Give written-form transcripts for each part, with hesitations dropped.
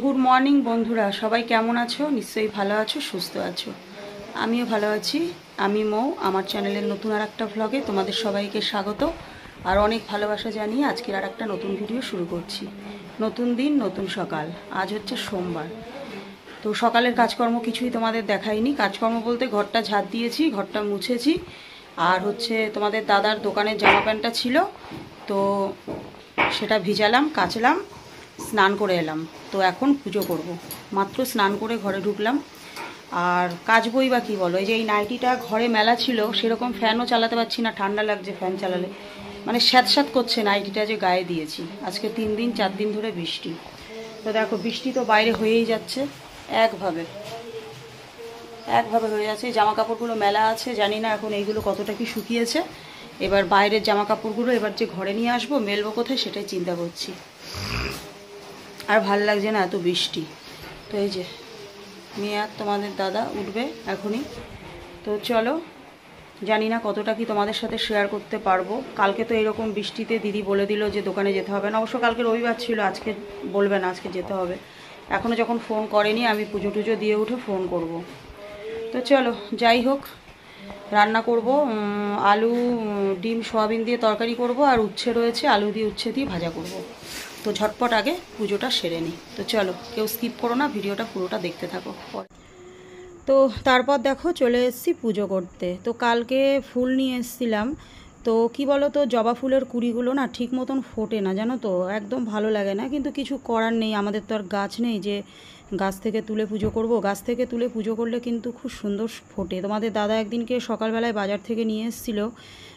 Good morning বন্ধুরা, সবাই কেমন আছো? নিশ্চয়ই ভালো আছো, সুস্থ আছো। আমিও ভালো আছি। আমি মৌ, আমার চ্যানেলের নতুন আর একটা ভ্লগে তোমাদের সবাইকে স্বাগত আর অনেক ভালোবাসা জানিয়ে আজকের আর একটা নতুন ভিডিও শুরু করছি। নতুন দিন, নতুন সকাল। আজ হচ্ছে সোমবার। তো সকালের কাজকর্ম কিছুই তোমাদের দেখাইনি। কাজকর্ম বলতে ঘরটা ঝাড় দিয়েছি, ঘরটা মুছেছি, আর হচ্ছে তোমাদের দাদার দোকানের জামা প্যান্টটা ছিল, তো সেটা ভিজালাম, কাচলাম, স্নান করে এলাম। তো এখন পুজো করব। মাত্র স্নান করে ঘরে ঢুকলাম। আর কাচবই বা কী বলো, এই যে এই নাইটিটা ঘরে মেলা ছিল, সেরকম ফ্যানও চালাতে পারছি না, ঠান্ডা লাগছে ফ্যান চালালে, মানে স্যাঁতস্যাঁত করছে নাইটিটা যে গায়ে দিয়েছি। আজকে 3 দিন 4 দিন ধরে বৃষ্টি। তো দেখো, বৃষ্টি তো বাইরে হয়েই যাচ্ছে একভাবে একভাবে হয়ে যাচ্ছে। জামা কাপড়গুলো মেলা আছে, জানি না এখন এইগুলো কতটা কি শুকিয়েছে। এবার বাইরের জামা কাপড়গুলো এবার যে ঘরে নিয়ে আসবো, মেলবো কোথায় সেটাই চিন্তা করছি। আর ভাল লাগছে না এত বৃষ্টি। তো এই যে মেয়ে আর তোমাদের দাদা উঠবে এখনই। তো চলো, জানি না কতটা কি তোমাদের সাথে শেয়ার করতে পারবো। কালকে তো এরকম বৃষ্টিতে দিদি বলে দিল যে দোকানে যেতে হবে না। অবশ্য কালকে রবিবার ছিল, আজকে বলবে না, আজকে যেতে হবে। এখনও যখন ফোন করেনি, আমি পুজো টুজো দিয়ে উঠে ফোন করব। তো চলো, যাই হোক, রান্না করব আলু, ডিম, সোয়াবিন দিয়ে তরকারি করব, আর উচ্ছে রয়েছে, আলু দিয়ে উচ্ছে দিয়ে ভাজা করব। তো ঝটপট আগে পুজোটা সেরে নিই। তো চলো, কেউ স্কিপ করো না, ভিডিওটা পুরোটা দেখতে থাকো। তো তারপর দেখো চলে এসেছি পুজো করতে। তো কালকে ফুল নিয়ে এসেছিলাম। তো কি বলো তো, জবা ফুলের কুড়িগুলো না ঠিক মতন ফোটে না, জানো তো, একদম ভালো লাগে না। কিন্তু কিছু করার নেই, আমাদের তো আর গাছ নেই যে গাছ থেকে তুলে পুজো করব। গাছ থেকে তুলে পুজো করলে কিন্তু খুব সুন্দর ফোটে। তোমাদের দাদা একদিনকে সকালবেলায় বাজার থেকে নিয়ে এসেছিল,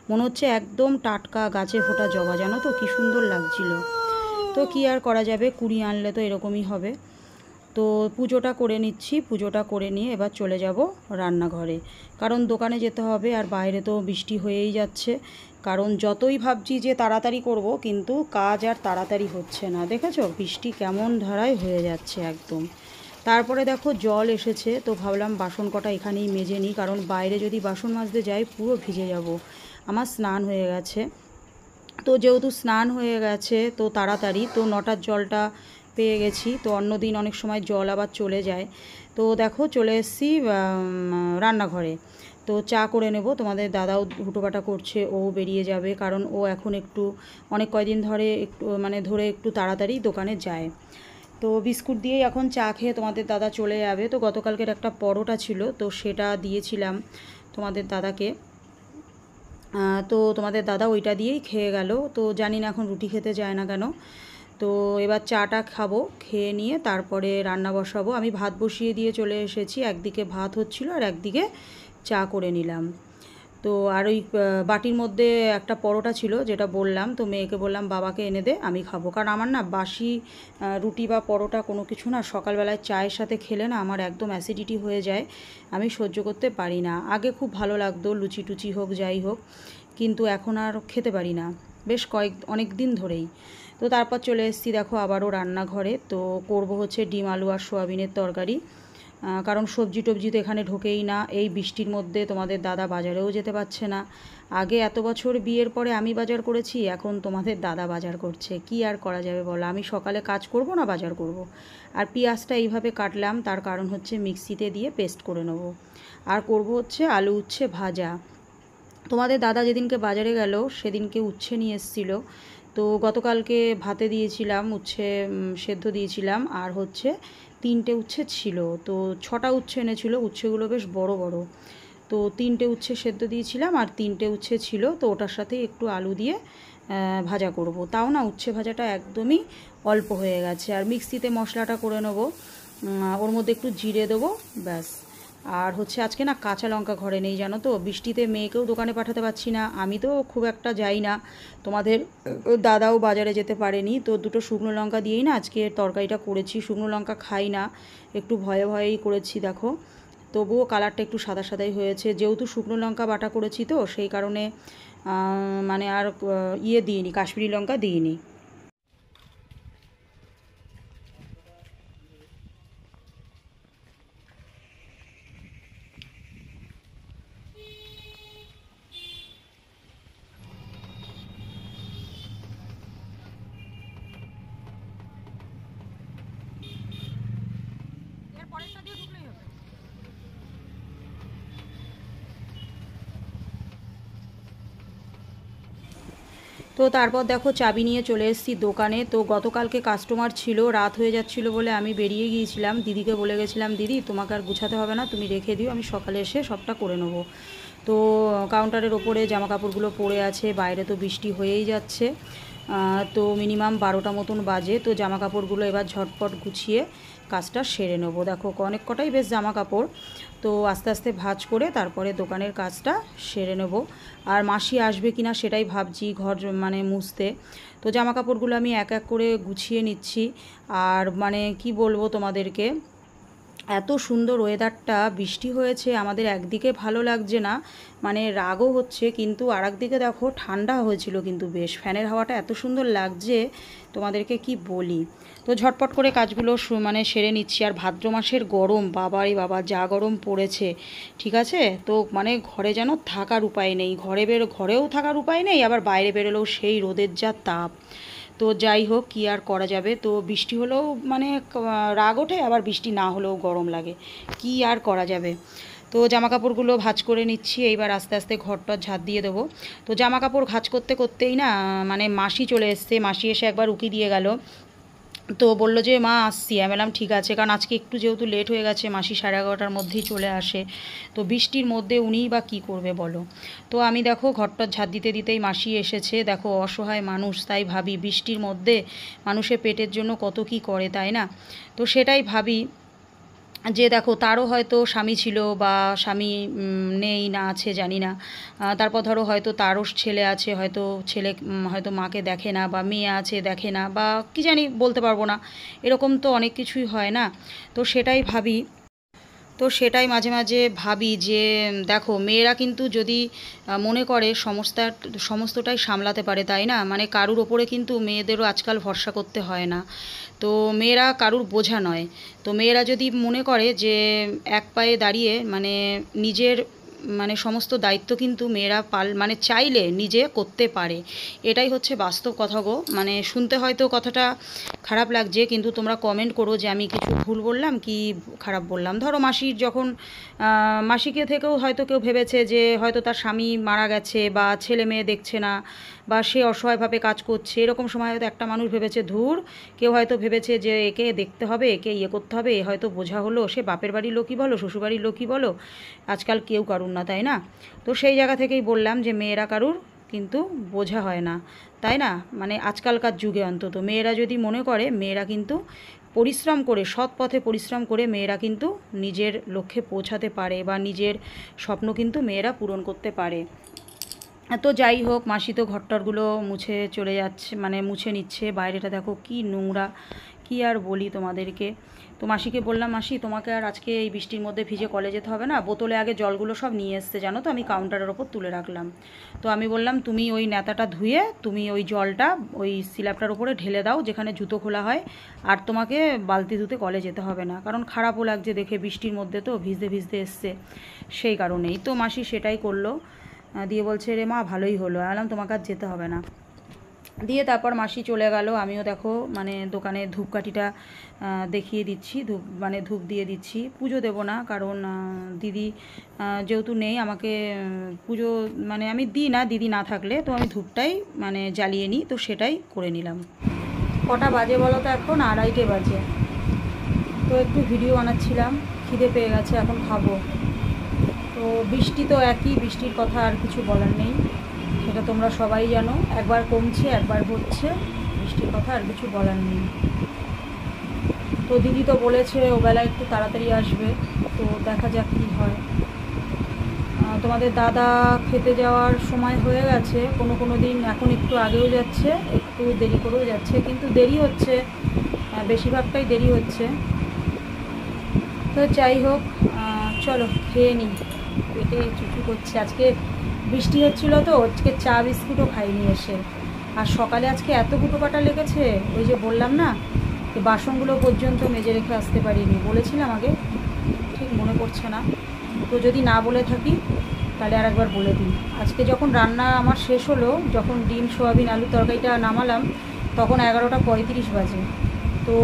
মনে হচ্ছে একদম টাটকা গাছে ফোটা জবা, জানো তো, কি সুন্দর লাগছিল। তো কি আর করা যাবে, কুড়ি আনলে তো এরকমই হবে। তো পুজোটা করে নিচ্ছি, পুজোটা করে নিয়ে এবার চলে যাব রান্নাঘরে, কারণ দোকানে যেতে হবে। আর বাইরে তো বৃষ্টি হয়েই যাচ্ছে। কারণ যতই ভাবছি যে তাড়াতাড়ি করব, কিন্তু কাজ আর তাড়াতাড়ি হচ্ছে না। দেখেছো বৃষ্টি কেমন ধারায় হয়ে যাচ্ছে একদম। তারপরে দেখো জল এসেছে, তো ভাবলাম বাসন কটা এখানেই মেজে নিই, কারণ বাইরে যদি বাসন মাজতে যাই পুরো ভিজে যাব। আমার স্নান হয়ে গেছে। তো যেহেতু স্নান হয়ে গেছে তো তাড়াতাড়ি, তো 9টার জলটা পেয়ে গেছি। তো অন্য দিন অনেক সময় জল আবার চলে যায়। তো দেখো চলে এসেছি রান্নাঘরে। তো চা করে নেব। তোমাদের দাদাও হুটোপাটা করছে, ও বেরিয়ে যাবে, কারণ ও এখন একটু অনেক কয়দিন ধরে একটু তাড়াতাড়ি দোকানে যায়। তো বিস্কুট দিয়েই এখন চা খেয়ে তোমাদের দাদা চলে যাবে। তো গতকালকের একটা পরোটা ছিল, তো সেটা দিয়েছিলাম তোমাদের দাদাকে। তো তোমাদের দাদা ওইটা দিয়েই খেয়ে গেল। তো জানি না এখন রুটি খেতে যায় না কেন। তো এবার চাটা খাবো, খেয়ে নিয়ে তারপরে রান্না বসাবো। আমি ভাত বসিয়ে দিয়ে চলে এসেছি, একদিকে ভাত হচ্ছিল আর একদিকে চা করে নিলাম। তো আর ওই বাটির মধ্যে একটা পরোটা ছিল, যেটা বললাম, তো মেয়েকে বললাম বাবাকে এনে দে, আমি খাবো। কারণ আমার না বাসি রুটি বা পরোটা কোনো কিছু না সকালবেলায় চায়ের সাথে খেলে না আমার একদম অ্যাসিডিটি হয়ে যায়, আমি সহ্য করতে পারি না। আগে খুব ভালো লাগতো, লুচি টুচি হোক যাই হোক, কিন্তু এখন আর খেতে পারি না, বেশ অনেক দিন ধরেই। তো তারপর চলে এসেছি দেখো আবারও রান্নাঘরে। তো করব হচ্ছে ডিম, আলু আর সোয়াবিনের তরকারি। কারণ সবজি টবজি তো এখানে ঢোকেই না এই বৃষ্টির মধ্যে। তোমাদের দাদা বাজারেও যেতে পারছে না। আগে এত বছর বিয়ের পরে আমি বাজার করেছি, এখন তোমাদের দাদা বাজার করছে। কি আর করা যাবে বলো, আমি সকালে কাজ করব না বাজার করব। আর পেঁয়াজটা এইভাবে কাটলাম, তার কারণ হচ্ছে মিক্সিতে দিয়ে পেস্ট করে নেব। আর করব হচ্ছে আলু উচ্ছে ভাজা। তোমাদের দাদা যেদিনকে বাজারে গেল সেদিনকে উচ্ছে নিয়ে এসেছিলো। তো গতকালকে ভাতে দিয়েছিলাম, উচ্ছে সেদ্ধ দিয়েছিলাম, আর হচ্ছে 3টে উচ্ছে ছিল। তো 6টা উচ্ছে এনেছিল, উচ্ছেগুলো বেশ বড় বড়। তো 3টে উচ্ছে সেদ্ধ দিয়েছিলাম আর 3টে উচ্ছে ছিল, তো ওটার সাথে একটু আলু দিয়ে ভাজা করব। তাও না উচ্ছে ভাজাটা একদমই অল্প হয়ে গেছে। আর মিক্সিতে মশলাটা করে নেব, ওর মধ্যে একটু জিরে দেবো, ব্যাস। আর হচ্ছে আজকে না কাঁচা লঙ্কা ঘরে নেই, জানো তো, বৃষ্টিতে মেয়েকেও দোকানে পাঠাতে পারছি না, আমি তো খুব একটা যাই না, তোমাদের দাদাও বাজারে যেতে পারেনি। তো দুটো শুকনো লঙ্কা দিয়েই না আজকে তরকারিটা করেছি। শুকনো লঙ্কা খাই না, একটু ভয়ে ভয়েই করেছি দেখো। তবুও কালারটা একটু সাদা সাদাই হয়েছে, যেহেতু শুকনো লঙ্কা বাটা করেছি, তো সেই কারণে মানে আর দিইনি, কাশ্মীরি লঙ্কা দিইনি। তো তারপর দেখো চাবি নিয়ে চলে এসেছি দোকানে। তো গতকালকে কাস্টমার ছিল, রাত হয়ে যাচ্ছিলো বলে আমি বেরিয়ে গিয়েছিলাম। দিদিকে বলে গেছিলাম, দিদি তোমাকে আর গুছাতে হবে না, তুমি রেখে দিও, আমি সকালে এসে সবটা করে নেবো। তো কাউন্টারের ওপরে জামা কাপড়গুলো পড়ে আছে, বাইরে তো বৃষ্টি হয়েই যাচ্ছে। তো মিনিমাম 12টা মতন বাজে। তো জামা কাপড়গুলো এবার ঝটপট গুছিয়ে কাজটা সেরে নেবো। দেখো অনেক কটাই বেশ জামা কাপড়, তো আস্তে আস্তে ভাঁজ করে তারপরে দোকানের কাজটা সেরে নেব। আর মাসি আসবে কিনা সেটাই ভাবছি, ঘর মানে মুছতে। তো জামা কাপড়গুলো আমি এক এক করে গুছিয়ে নিচ্ছি। আর মানে কি বলবো তোমাদেরকে, এত সুন্দর ওয়েদারটা, বৃষ্টি হয়েছে আমাদের, একদিকে ভালো লাগছে না, মানে রাগও হচ্ছে, কিন্তু আর একদিকে দেখো ঠান্ডা হয়েছিল কিন্তু বেশ, ফ্যানের হাওয়াটা এত সুন্দর লাগছে তোমাদেরকে কি বলি। তো ঝটপট করে কাজগুলো মানে সেরে নিচ্ছি। আর ভাদ্র মাসের গরম, বাবারে বাবা যা গরম পড়েছে, ঠিক আছে। তো মানে ঘরে যেন থাকার উপায় নেই, ঘরেও থাকার উপায় নেই, আবার বাইরে বেরোলেও সেই রোদের যা তাপ। তো যাই হোক, কী আর করা যাবে। তো বৃষ্টি হলেও মানে রাগ ওঠে, আবার বৃষ্টি না হলেও গরম লাগে, কি আর করা যাবে। তো জামা কাপড়গুলো ভাঁজ করে নিচ্ছি, এইবার আস্তে আস্তে ঘরটা ঝাঁট দিয়ে দেবো। তো জামা কাপড় ভাঁজ করতে করতেই না মানে মাসি চলে এসছে। মাসি এসে একবার উকি দিয়ে গেল, তো বললো যে মা আসছি। আমি বললাম ঠিক আছে, কারণ আজকে একটু যেহেতু লেট হয়ে গেছে, মাসি 11:30টার মধ্যেই চলে আসে। তো বৃষ্টির মধ্যে উনিই বা কী করবে বলো। তো আমি দেখো ঘরটা ঝাঁট দিতে দিতেই মাসি এসেছে। দেখো অসহায় মানুষ, তাই ভাবি বৃষ্টির মধ্যে মানুষের পেটের জন্য কত কি করে, তাই না। তো সেটাই ভাবি যে দেখো তারও হয়তো স্বামী ছিল, বা স্বামী নেই না আছে জানি না। তারপর ধরো হয়তো তারও ছেলে আছে, হয়তো ছেলে হয়তো মাকে দেখে না, বা মেয়ে আছে দেখে না, বা কি জানি বলতে পারবো না, এরকম তো অনেক কিছুই হয় না। তো সেটাই ভাবি, তো সেটাই মাঝে মাঝে ভাবি যে দেখো মেয়েরা কিন্তু যদি মনে করে সমস্তটাই সামলাতে পারে, তাই না। মানে কারুর ওপরে কিন্তু মেয়েদেরও আজকাল ভরসা করতে হয় না। তো মেয়েরা কারুর বোঝা নয়। তো মেয়েরা যদি মনে করে যে এক পায়ে দাঁড়িয়ে মানে নিজের মানে সমস্ত দায়িত্ব কিন্তু মেয়েরা মানে চাইলে নিজে করতে পারে, এটাই হচ্ছে বাস্তব কথা গো। মানে শুনতে হয়তো কথাটা খারাপ লাগছে, কিন্তু তোমরা কমেন্ট করো যে আমি কিছু ভুল বললাম কি খারাপ বললাম। ধরো মাসির যখন মাসিকে থেকেও হয়তো কেউ ভেবেছে যে হয়তো তার স্বামী মারা গেছে, বা ছেলে মেয়ে দেখছে না, বা সে অসহায়ভাবে কাজ করছে, এরকম সময় হয়তো একটা মানুষ ভেবেছে ধুর, কেউ হয়তো ভেবেছে যে একে দেখতে হবে, একে ইয়ে করতে হবে, এ হয়তো বোঝা হলো, সে বাপের বাড়ির লোকই বলো শ্বশুরবাড়ির লোকই বলো, আজকাল কেউ কারুর না, তাই না। তো সেই জায়গা থেকেই বললাম যে মেয়েরা কারুর কিন্তু বোঝা হয় না, তাই না। মানে আজকালকার যুগে অন্তত মেয়েরা যদি মনে করে, মেয়েরা কিন্তু পরিশ্রম করে, সৎ পথে পরিশ্রম করে মেয়েরা কিন্তু নিজের লক্ষ্যে পৌঁছাতে পারে, বা নিজের স্বপ্ন কিন্তু মেয়েরা পূরণ করতে পারে। তো যাই হোক, মাসি তো ঘরটরগুলো মুছে চলে যাচ্ছে, মানে মুছে নিচ্ছে। বাইরেটা দেখো কি নোংরা, কি আর বলি তোমাদেরকে। তো মাসিকে বললাম, মাসি তোমাকে আর আজকে এই বৃষ্টির মধ্যে ভিজে কলে যেতে হবে না, বোতলে আগে জলগুলো সব নিয়ে এসছে জানো তো, আমি কাউন্টারের ওপর তুলে রাখলাম। তো আমি বললাম তুমি ওই নেতাটা ধুয়ে তুমি ওই জলটা ওই স্ল্যাবটার ওপরে ঢেলে দাও যেখানে জুতো খোলা হয়, আর তোমাকে বালতি ধুতে কলে যেতে হবে না, কারণ খারাপও লাগছে দেখে, বৃষ্টির মধ্যে তো ভিজতে ভিজতে এসছে, সেই কারণেই। তো মাসি সেটাই করলো, দিয়ে বলছে রে মা ভালোই হলো। আলাম তোমাকে আর যেতে হবে না। দিয়ে তারপর মাসি চলে গেল। আমিও দেখো মানে দোকানে ধূপকাঠিটা দেখিয়ে দিচ্ছি, ধূপ দিয়ে দিচ্ছি। পুজো দেবো না, কারণ দিদি যেহেতু নেই, আমাকে পুজো মানে আমি দিই না, দিদি না থাকলে। তো আমি ধূপটাই মানে জ্বালিয়ে নিই, তো সেটাই করে নিলাম। কটা বাজে বলো তো, এখন 2:30 বাজে। তো একটু ভিডিও বানাচ্ছিলাম, খিদে পেয়ে গেছে, এখন খাবো। তো বৃষ্টি তো একই, বৃষ্টির কথা আর কিছু বলার নেই, সেটা তোমরা সবাই জানো, একবার কমছে একবার হচ্ছে, বৃষ্টির কথা আর কিছু বলার নেই। তো দিদি তো বলেছে ওবেলা একটু তাড়াতাড়ি আসবে, তো দেখা যাক কী হয়। তোমাদের দাদা খেতে যাওয়ার সময় হয়ে গেছে, কোনো দিন এখন একটু আগেও যাচ্ছে, একটু দেরি করেও যাচ্ছে, কিন্তু দেরি হচ্ছে, বেশিরভাগটাই দেরি হচ্ছে। তো যাই হোক, চলো খেয়ে নিই, পেটে চুচু করছে। আজকে বৃষ্টি হচ্ছিলো তো, আজকে চা বিস্কুটও খাইনি এসে। আর সকালে আজকে এত কুটোকাটা লেগেছে, ওই যে বললাম না, যে বাসনগুলো পর্যন্ত মেজে রেখে আসতে পারিনি, বলেছিলাম আগে, ঠিক মনে পড়ছে না। তো যদি না বলে থাকি তাহলে আর একবার বলে দিই। আজকে যখন রান্না আমার শেষ হলো, যখন ডিম সোয়াবিন আলু তরকারিটা নামালাম, তখন 11:35 বাজে। তো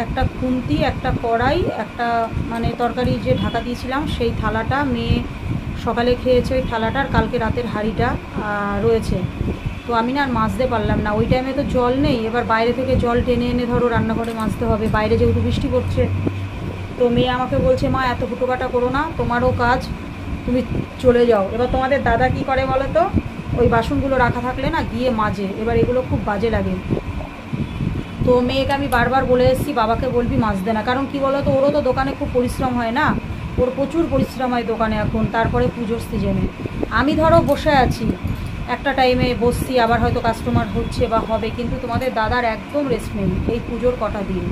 একটা খুন্তি, একটা কড়াই, একটা মানে তরকারি যে ঢাকা দিয়েছিলাম সেই থালাটা, মেয়ে সকালে খেয়েছে ওই থালাটা, আর কালকে রাতের হাঁড়িটা রয়েছে। তো আমি না আর মাজতে পারলাম না, ওই টাইমে তো জল নেই, এবার বাইরে থেকে জল টেনে এনে ধরো রান্নাঘরে মাজতে হবে, বাইরে যেহেতু বৃষ্টি পড়ছে। তো মেয়ে আমাকে বলছে মা এত হুটোপাটা করো না, তোমারও কাজ, তুমি চলে যাও। এবার তোমাদের দাদা কি করে বলো তো, ওই বাসনগুলো রাখা থাকলে না গিয়ে মাজে, এবার এগুলো খুব বাজে লাগে। তো মেয়েকে আমি বারবার বলে এসেছি বাবাকে বলবি মাজতে না, কারণ কি বলো তো ওরও তো দোকানে খুব পরিশ্রম হয় না, ওর প্রচুর পরিশ্রম হয় দোকানে এখন, তারপরে পুজোর সিজনে। আমি ধরো বসে আছি একটা টাইমে বসছি, আবার হয়তো কাস্টমার হচ্ছে বা হবে, কিন্তু তোমাদের দাদার একদম রেস্ট নেই এই পুজোর কটা দিন।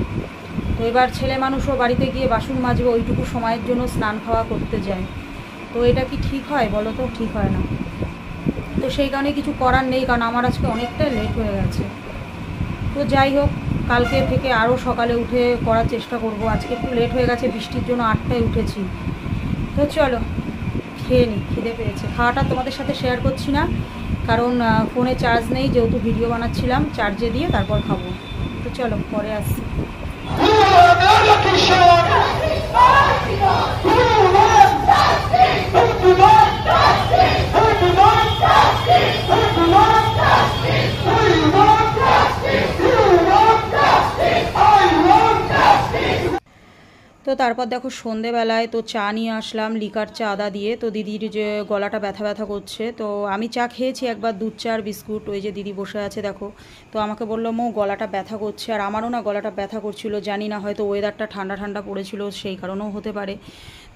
তো এবার ছেলে মানুষও বাড়িতে গিয়ে বাসন মাজবে, ওইটুকু সময়ের জন্য স্নান খাওয়া করতে যায়, তো এটা কি ঠিক হয় বলো তো, ঠিক হয় না। তো সেই কারণে কিছু করার নেই, কারণ আমার আজকে অনেকটা লেট হয়ে গেছে। তো যাই হোক, কালকে থেকে আরও সকালে উঠে করার চেষ্টা করব। আজকে একটু লেট হয়ে গেছে, বৃষ্টির জন্য 8টায় উঠেছি। তো চলো খেয়ে নিই, খিদে পেয়েছে। খাওয়াটা তোমাদের সাথে শেয়ার করছি না, কারণ ফোনে চার্জ নেই, যেহেতু ভিডিও বানাচ্ছিলাম, চার্জে দিয়ে তারপর খাবো। তো চলো পরে আসছি। তো তারপর দেখো সন্ধেবেলায় তো চা নিয়ে আসলাম, লিকার চা আদা দিয়ে। তো দিদির যে গলাটা ব্যথা ব্যথা করছে, তো আমি চা খেয়েছি একবার, দুধ চা আর বিস্কুট। ওই যে দিদি বসে আছে দেখো, তো আমাকে বললো মো গলাটা ব্যথা করছে, আর আমারও না গলাটা ব্যথা করছিল, জানি না হয়তো ওয়েদারটা ঠান্ডা ঠান্ডা পড়েছিল সেই কারণেও হতে পারে।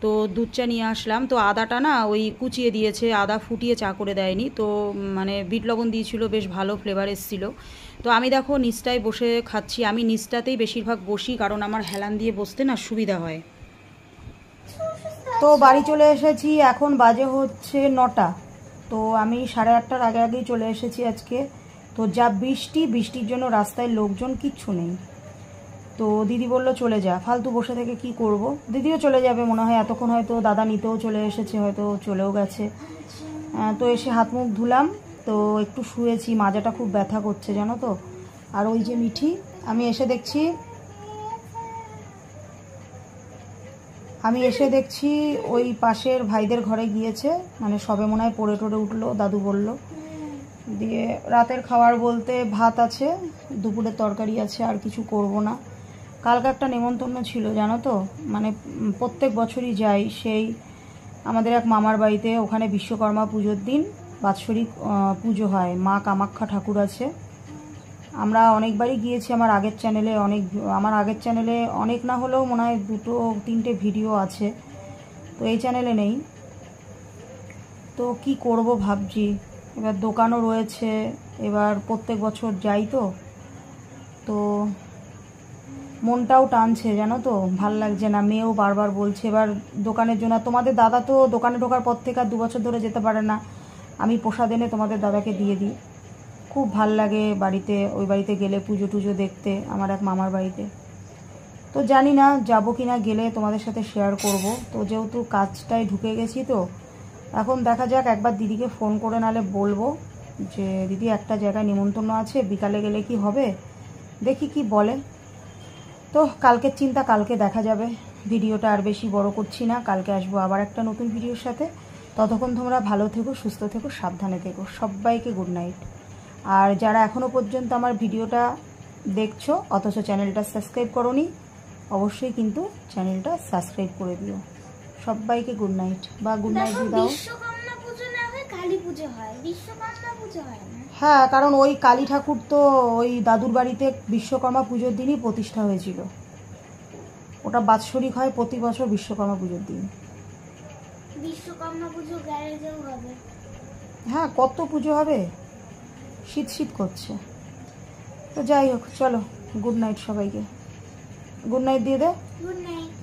তো দুধ চা নিয়ে আসলাম। তো আদাটা না ওই কুচিয়ে দিয়েছে, আদা ফুটিয়ে চা করে দেয়নি, তো মানে বিট লবণ দিয়েছিল, বেশ ভালো ফ্লেভার এসেছিলো। তো আমি দেখো নিচটায় বসে খাচ্ছি, আমি নিচটাতেই বেশিরভাগ বসি, কারণ আমার হেলান দিয়ে বসতে না সুবিধা হয়। তো বাড়ি চলে এসেছি, এখন বাজে হচ্ছে 9টা। তো আমি 8:30টার আগে আগেই চলে এসেছি আজকে। তো যা বৃষ্টির জন্য রাস্তায় লোকজন কিচ্ছু নেই। তো দিদি বললো চলে যা, ফালতু বসে থেকে কি করব। দিদিও চলে যাবে মনে হয় এতক্ষণ, হয়তো দাদা নিতেও চলে এসেছে, হয়তো চলেও গেছে। তো এসে হাত মুখ ধুলাম, তো একটু শুয়েছি, মাজাটা খুব ব্যথা করছে জানো তো। আর ওই যে মিঠি, আমি এসে দেখছি ওই পাশের ভাইদের ঘরে গিয়েছে, মানে সবে মনে হয় পড়ে টড়ে উঠলো, দাদু বলল। দিয়ে রাতের খাবার বলতে ভাত আছে, দুপুরের তরকারি আছে, আর কিছু করব না। কালকে একটা নেমন্তন্ন ছিল জানো তো, মানে প্রত্যেক বছরই যাই, সেই আমাদের এক মামার বাড়িতে, ওখানে বিশ্বকর্মা পুজোর দিন বাৎসরিক পুজো হয়, মা কামাখ্যা ঠাকুর আছে। আমরা অনেকবারই গিয়েছি, আমার আগের চ্যানেলে অনেক না হলেও মনে হয় 2-3টে ভিডিও আছে, তো এই চ্যানেলে নেই। তো কি করব ভাবছি, এবার দোকানও রয়েছে, এবার প্রত্যেক বছর যাই, তো মনটাও টানছে জানো তো, ভাল লাগছে না। মেয়েও বারবার বলছে এবার দোকানের জন্য। তোমাদের দাদা তো দোকানে ঢোকার পর থেকে আর 2 বছর ধরে যেতে পারে না, আমি প্রসাদ এনে তোমাদের দাদাকে দিয়ে দিই, খুব ভাল লাগে বাড়িতে, ওই বাড়িতে গেলে পুজো টুজো দেখতে, আমার এক মামার বাড়িতে। তো জানি না যাব কি না, গেলে তোমাদের সাথে শেয়ার করব। তো যেহেতু কাজটায় ঢুকে গেছি, তো এখন দেখা যাক, একবার দিদিকে ফোন করে নালে বলবো যে দিদি একটা জায়গায় নিমন্ত্রণ আছে, বিকালে গেলে কি হবে, দেখি কি বলে। তো কালকের চিন্তা কালকে দেখা যাবে, ভিডিওটা আর বেশি বড় করছি না, কালকে আসবো আবার একটা নতুন ভিডিওর সাথে। ততক্ষণ তোমরা ভালো থেকো, সুস্থ থেকো, সাবধানে থেকো, সবাইকে গুড নাইট। আর যারা এখনও পর্যন্ত আমার ভিডিওটা দেখছো অথচ চ্যানেলটা সাবস্ক্রাইব করোনি, অবশ্যই কিন্তু চ্যানেলটা সাবস্ক্রাইব করে দিও। সবাইকে গুড নাইট বা গুড নাইট দিয়ে দাও। বিশ্বকর্মা পুজো না হয় কালী পুজো হয়, বিশ্বকর্মা পুজো হয় না। হ্যাঁ, কারণ ওই কালী ঠাকুর তো ওই দাদুর বাড়িতে বিশ্বকর্মা পুজোর দিনই প্রতিষ্ঠা হয়েছিল, ওটা বাৎসরিক হয় প্রতি বছর বিশ্বকর্মা পুজোর দিন। বিশ্বকর্মা পুজো গ্যারেজেও হবে। হ্যাঁ, কত পুজো হবে, শীত শীত করছে। তো যাই হোক, চলো গুড নাইট সবাইকে, গুড নাইট দিয়ে দে। Good night.